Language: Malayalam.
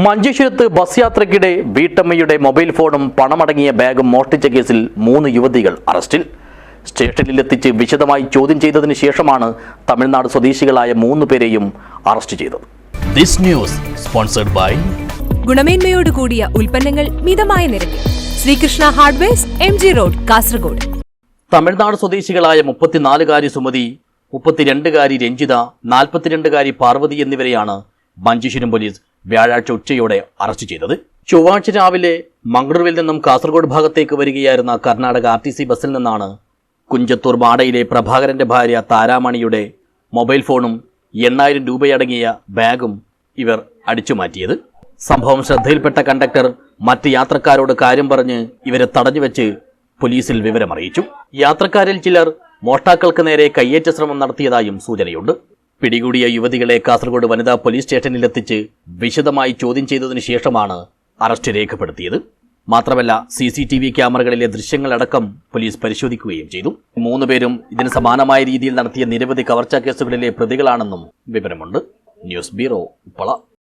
മഞ്ചേശ്വരത്ത് ബസ് യാത്രയ്ക്കിടെ വീട്ടമ്മയുടെ മൊബൈൽ ഫോണും പണമടങ്ങിയ ബാഗും മോഷ്ടിച്ച കേസിൽ 3 യുവതികൾ അറസ്റ്റിൽ. സ്റ്റേഷനിലെത്തിച്ച് വിശദമായി ചോദ്യം ചെയ്തതിനു ശേഷമാണ് തമിഴ്നാട് സ്വദേശികളായ 3 പേരെയും അറസ്റ്റ് ചെയ്തത്. ദിസ് ന്യൂസ് സ്പോൺസർഡ് ബൈ ഗുണമേന്മയോട് കൂടിയ ഉൽപ്പന്നങ്ങൾ മിതമായ നിരക്കിൽ Srikrishna hardwares MG road Kasaragod. Tamil Nadu സ്വദേശികളായ 34-കാരി സുമതി, 32-കാരി രഞ്ജിത, 42-കാരി പാർവതി എന്നിവരെയാണ് മഞ്ചേശ്വരം പോലീസ് വ്യാഴാഴ്ച ഉച്ചയോടെ അറസ്റ്റ് ചെയ്തത്. ചൊവ്വാഴ്ച രാവിലെ മംഗളൂരുവിൽ നിന്നും കാസർഗോഡ് ഭാഗത്തേക്ക് വരികയായിരുന്ന കർണാടക RTC ബസ്സിൽ നിന്നാണ് കുഞ്ചത്തൂർ മാടയിലെ പ്രഭാകരന്റെ ഭാര്യ താരാമണിയുടെ മൊബൈൽ ഫോണും 8000 രൂപയടങ്ങിയ ബാഗും ഇവർ അടിച്ചുമാറ്റിയത്. സംഭവം ശ്രദ്ധയിൽപ്പെട്ട കണ്ടക്ടർ മറ്റ് യാത്രക്കാരോട് കാര്യം പറഞ്ഞ് ഇവരെ തടഞ്ഞുവെച്ച് പോലീസിൽ വിവരമറിയിച്ചു. യാത്രക്കാരിൽ ചിലർ മോഷ്ടാക്കൾക്ക് നേരെ കയ്യേറ്റ ശ്രമം നടത്തിയതായും സൂചനയുണ്ട്. പിടികൂടിയ യുവതികളെ കാസർഗോഡ് വനിതാ പോലീസ് സ്റ്റേഷനിലെത്തിച്ച് വിശദമായി ചോദ്യം ചെയ്തതിനു ശേഷമാണ് അറസ്റ്റ് രേഖപ്പെടുത്തിയത്. മാത്രമല്ല CCTV ക്യാമറകളിലെ ദൃശ്യങ്ങളടക്കം പോലീസ് പരിശോധിക്കുകയും ചെയ്തു. 3 പേരും ഇതിന് സമാനമായ രീതിയിൽ നടത്തിയ നിരവധി കവർച്ചാ കേസുകളിലെ പ്രതികളാണെന്നും വിവരമുണ്ട്. News bureau, Uppala.